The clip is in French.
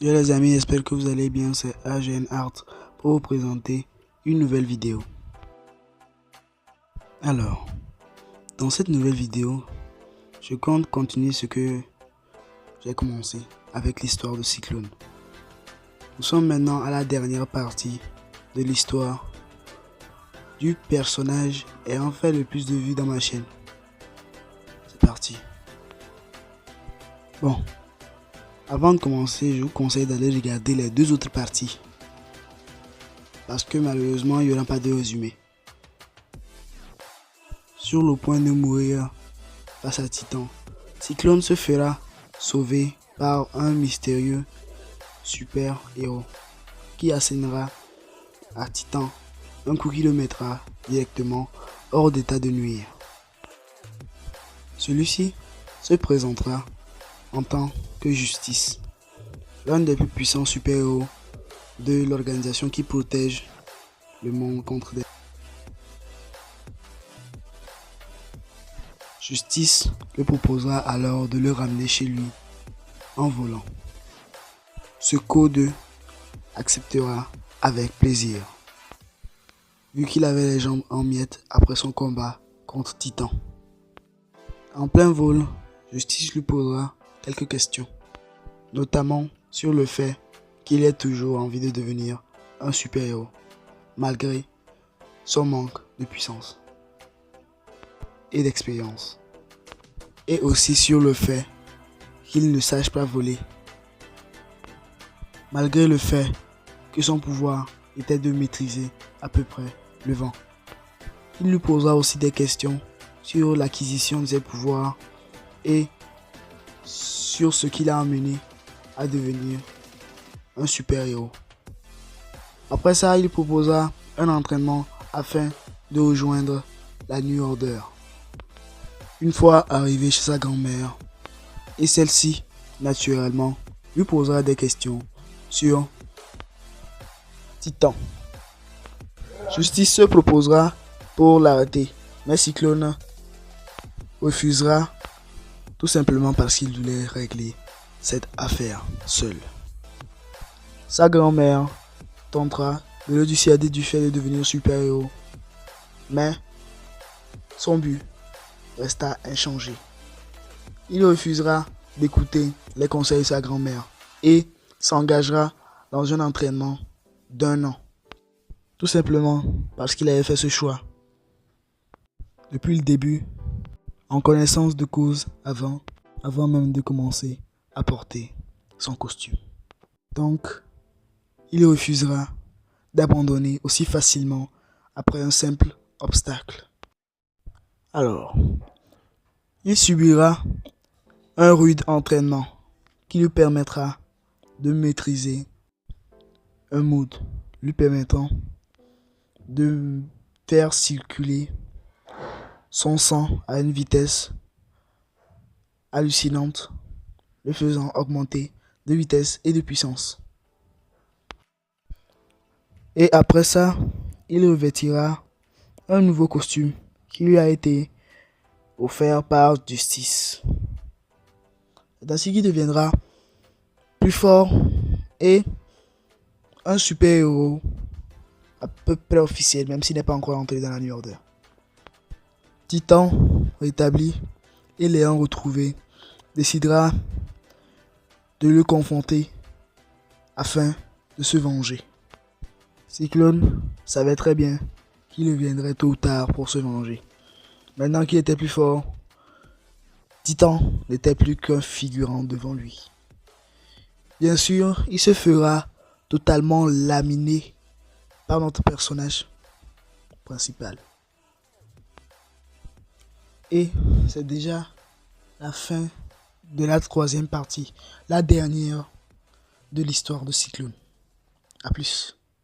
Yo les amis, j'espère que vous allez bien, c'est AGN Art pour vous présenter une nouvelle vidéo. Alors, dans cette nouvelle vidéo, je compte continuer ce que j'ai commencé avec l'histoire de Cyclone. Nous sommes maintenant à la dernière partie de l'histoire du personnage ayant fait le plus de vues dans ma chaîne. C'est parti. Bon, avant de commencer, je vous conseille d'aller regarder les deux autres parties. Parce que malheureusement, il n'y aura pas de résumé. Sur le point de mourir face à Titan, Cyclone se fera sauver par un mystérieux super-héros qui assénera à Titan un coup qui le mettra directement hors d'état de nuire. Celui-ci se présentera en tant que Justice, l'un des plus puissants super-héros de l'organisation qui protège le monde contre des... Justice le proposera alors de le ramener chez lui en volant. Ce code acceptera avec plaisir, vu qu'il avait les jambes en miettes après son combat contre Titan. En plein vol, Justice lui posera quelques questions, notamment sur le fait qu'il ait toujours envie de devenir un super-héros, malgré son manque de puissance et d'expérience, et aussi sur le fait qu'il ne sache pas voler, malgré le fait que son pouvoir était de maîtriser à peu près le vent. Il lui posera aussi des questions sur l'acquisition de ses pouvoirs et sur ce qui l'a amené à devenir un super-héros. Après ça, il proposera un entraînement afin de rejoindre la New Order. Une fois arrivé chez sa grand-mère, et celle-ci, naturellement, lui posera des questions sur Titan. Justice se proposera pour l'arrêter, mais Cyclone refusera tout simplement parce qu'il voulait régler cette affaire seul. Sa grand-mère tentera de le dissuader du fait de devenir super-héros, mais son but resta inchangé. Il refusera d'écouter les conseils de sa grand-mère et s'engagera dans un entraînement d'1 an. Tout simplement parce qu'il avait fait ce choix depuis le début, en connaissance de cause avant même de commencer à porter son costume. Donc, il refusera d'abandonner aussi facilement après un simple obstacle. Alors, il subira un rude entraînement qui lui permettra de maîtriser un mode lui permettant de faire circuler son sang à une vitesse hallucinante, le faisant augmenter de vitesse et de puissance. Et après ça, il revêtira un nouveau costume qui lui a été offert par Justice. C'est ainsi qu'il deviendra plus fort et un super-héros à peu près officiel, même s'il n'est pas encore entré dans la New Order. Titan, rétabli et l'ayant retrouvé, décidera de le confronter afin de se venger. Cyclone savait très bien qu'il reviendrait tôt ou tard pour se venger. Maintenant qu'il était plus fort, Titan n'était plus qu'un figurant devant lui. Bien sûr, il se fera totalement laminer par notre personnage principal. Et c'est déjà la fin de la 3e partie, la dernière de l'histoire de Cyclone. A plus.